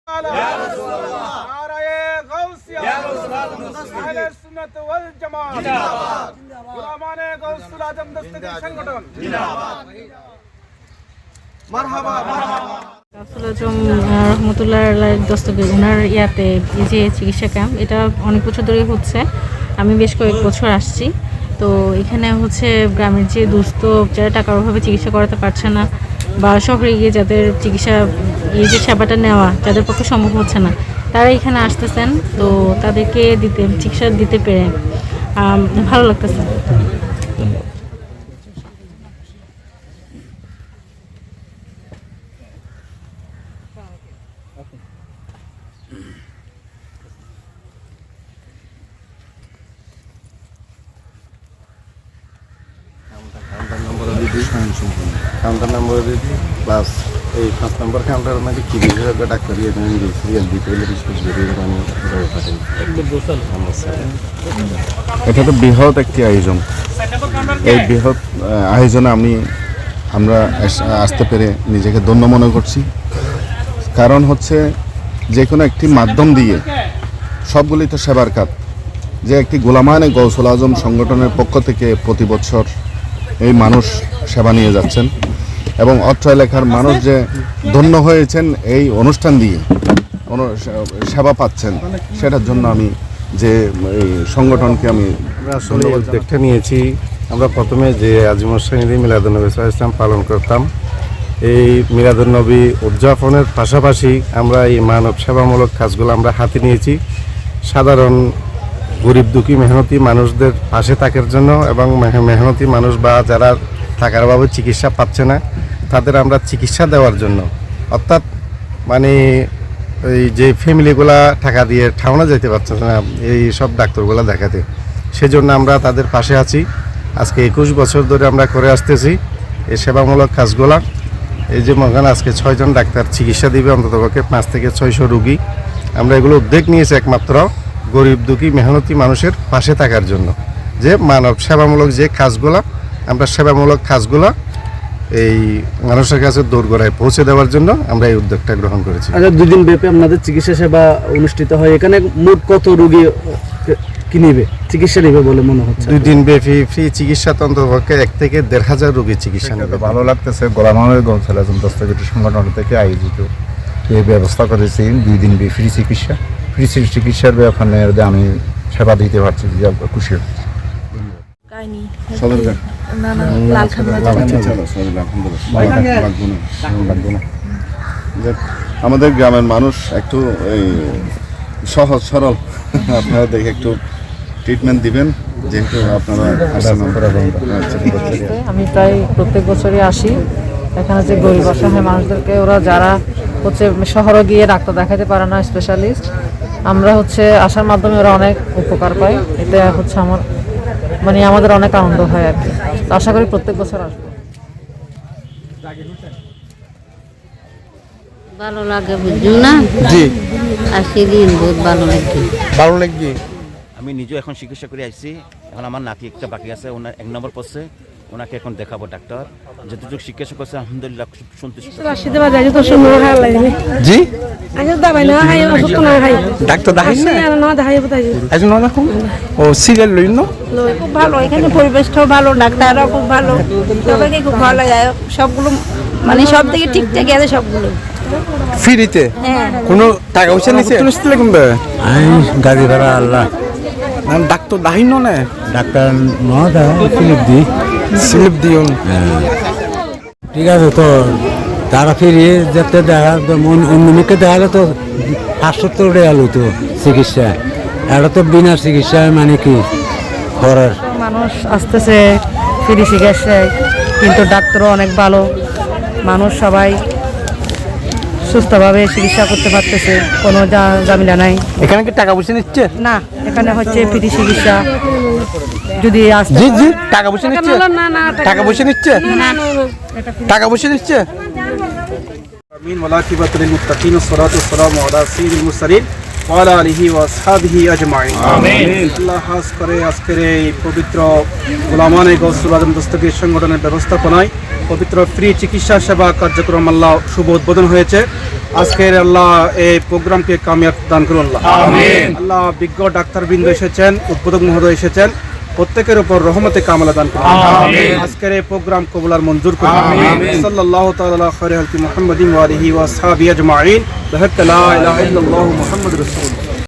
يا رسول الله نعرہ غوثیہ یا رسول اللہ اہل سنت والجماعت জিন্দাবাদ গোলামানে গৌসুল আজম দস্তগীর সংগঠন জিন্দাবাদ মারহাবা মারহাবা গৌসুল আজম রহমতুল্লাহ আলাইহি দস্তগীর ওনার ইয়াতে এই যে চিকিৎসা ক্যাম্প এটা অনেক বছর ধরে হচ্ছে। আমি বেশ কয়েক বছর আসছি। তো এখানে হচ্ছে গ্রামের যে দুস্থ যারা টাকার অভাবে চিকিৎসা করাতে পারছে না বা শহরে গিয়ে যাদের চিকিৎসা এই যে সেবাটা নেওয়া যাদের পক্ষে সম্ভব হচ্ছে না তারা এখানে আসতেছেন। তো তাদেরকে চিকিৎসা দিতে পেরে ভালো লাগতেছে। কাউন্টার নম্বর দিদি প্লাস এই 5 নম্বর কাউন্টারের মধ্যে কি বিশেষজ্ঞ ডাক্তার এখানে সিরিয়াল দিতে হলে বিশেষ এটা তো বৃহৎ একটি আয়োজন। এই বৃহৎ আয়োজনে আমরা আসতে পেরে নিজেকে ধন্য মনে করছি। কারণ হচ্ছে যে কোনো একটি মাধ্যম দিয়ে সবগুলি তো সেবার কাজ। যে একটি গোলামানে গৌসুল আজম সংগঠনের পক্ষ থেকে প্রতি বছর এই মানুষ সেবা নিয়ে যাচ্ছেন এবং অত্র এলাকার মানুষ যে ধন্য হয়েছেন এই অনুষ্ঠান দিয়ে সেবা পাচ্ছেন, সেটার জন্য আমি যে এই সংগঠনকে আমি ধন্যবাদ দেখতে নিয়েছি। আমরা প্রথমে যে আজিমুসাইদি মিলাদুন্নবী সাল্লাল্লাহু আলাইহি ওয়াসাল্লাম পালন করতাম, এই মিলাদুন্নবী উদযাপনের পাশাপাশি আমরা এই মানব সেবামূলক কাজগুলো আমরা হাতে নিয়েছি সাধারণ গরিব দুঃখী মেহনতি মানুষদের পাশে থাকার জন্য এবং মেহনতি মানুষ বা যারা টাকার অভাবে চিকিৎসা পাচ্ছে না তাদের আমরা চিকিৎসা দেওয়ার জন্য, অর্থাৎ মানে এই যে ফ্যামিলিগুলা টাকা দিয়ে ঠাউনা যেতে পারছে না এই সব ডাক্তারগুলো দেখাতে, সেজন্য আমরা তাদের পাশে আছি। আজকে 21 বছর ধরে আমরা করে আসতেছি এই সেবামূলক কাজগুলা। এই যে মগান আজকে 6 জন ডাক্তার চিকিৎসা দিবে অন্ততপক্ষে 5 থেকে 600 রোগী। আমরা এগুলো উদ্যোগ নিয়েছি একমাত্র গরিব দুঃখী মেহনতি মানুষের পাশে থাকার জন্য, যে মানব সেবামূলক যে কাজগুলা আমরা সেবামূলক কাজগুলা এই মানুষের কাছে দোরগোড়ায় পৌঁছে দেওয়ার জন্য আমরা এই উদ্যোগটা গ্রহণ করেছি। আচ্ছা, 2 দিন ব্যাপী আপনাদের চিকিৎসা সেবা অনুষ্ঠিত হয়। এখানে মোট কত রোগী কি নেবে চিকিৎসা নেবে বলে মনে হচ্ছে? 2 দিন ব্যাপী ফ্রি চিকিৎসা অন্ততপক্ষে 1 থেকে 1,500 রোগী চিকিৎসা নেবে। ভালো লাগতেছে গোলামানে গৌসুল আজম দস্তগীর সংগঠন থেকে আয়োজিত এই ব্যবস্থা করেছি 2 দিন ফ্রি চিকিৎসা। ফ্রি চিকিৎসার ব্যাপারে আমি সেবা দিতে পারছি, খুশি হচ্ছি। আমাদের গ্রামের মানুষ একটু সহজ সরল, আপনারা দেখে একটু ট্রিটমেন্ট দিবেন যেহেতু আপনারা। আমি প্রায় প্রত্যেক বছরই আসি এখানে। যে গরিব অসহায় মানুষদেরকে ওরা যারা হচ্ছে শহরে গিয়ে ডাক্তার দেখাতে পারে না স্পেশালিস্ট, আমরা হচ্ছে আসার মাধ্যমে ওরা অনেক উপকার পায়। এতে হচ্ছে আমাদের অনেক আনন্দ হয় আর কি। আশা করি প্রত্যেক বছর আসবো। ভালো লাগে বুঝছো না? জি আজকে দিন বহুত ভালো লাগছে। ভালো লাগছে। আমি নিজেও এখন চিকিৎসা করে আসছি। এখন আমার নাতি একটা বাকি আছে, ওনার 1 নম্বর পড়ছে, ওনাকে এখন দেখাবো ডাক্তার। যতটুকু চিকিৎসা করছে আলহামদুলিল্লাহ খুব সন্তুষ্ট। জি ডাক্তার দেখাই না ও সিরিয়াল লই না খুব ভালো, এখানে পরিবেশটাও ভালো, ডাক্তাররাও খুব ভালো, সবাইকে খুব ভালো লাগে। সবগুলো মানে সব থেকে ঠিকঠাক আছে সবগুলো ফ্রিতে। কোনো টাকা পয়সা নিছে কিন্তু গাড়ি ভাড়া আল্লাহ ডাক্তার দাহিন না ডাক্তার স্লিপ দিও। ঠিক আছে, তো তারা ফিরিয়ে যেতে দেখা অন্যকে দেখালে তো 570 টাকা তো চিকিৎসা, এটা তো বিনা চিকিৎসায় মানে কি করার। মানুষ আসতেছে ফ্রি চিকিৎসায়, কিন্তু ডাক্তারও অনেক ভালো, মানুষ সবাই সুস্থভাবে চিকিৎসা করতে পারতেছে, কোনো ঝামেলা নাই। এখানে কি টাকা পয়সা নিচ্ছে? না, এখানে হচ্ছে ফ্রি চিকিৎসা। যদি জি জি টাকা পয়সা নিচ্ছে? টাকা পয়সা নিচ্ছে? টাকা পয়সা নিচ্ছে? আমিন ওয়ালাকিবাতুল মুত্তাকিন ওয়াসসালাতু ওয়াসসালামু আলা সাইয়্যিদিল মুরসালিন ওয়া আলা আলিহি ওয়া আসহাবিহি আজমাইন আমিন। আল্লাহ খাস করে আজকের এই পবিত্র গোলামানে গৌসুল আজম দস্তগীর সংগঠনের ব্যবস্থাপনায় পবিত্র ফ্রি চিকিৎসা সেবা কার্যক্রম আল্লাহ শুভ উদ্বোধন হয়েছে। আজকের আল্লাহ এই প্রোগ্রামকে কামিয়াব দান করুন আল্লাহ আমিন। আল্লাহ বিজ্ঞ ডাক্তারবৃন্দ এসেছেন, উদ্বোধক মহোদয় এসেছেন, প্রত্যেকের উপর রহমতে কামলা দান করুন আমিন। আজকের এই প্রোগ্রাম কবুল আর মঞ্জুর করুন আমিন। সাল্লাল্লাহু তাআলা আলা খায়রি হালকি মুহাম্মাদিন ওয়া আলিহি ওয়া আসহাবিহি আজমাইন। বিহাক্কি লা ইলাহা ইল্লাল্লাহু মুহাম্মাদুর রাসূলুল্লাহ।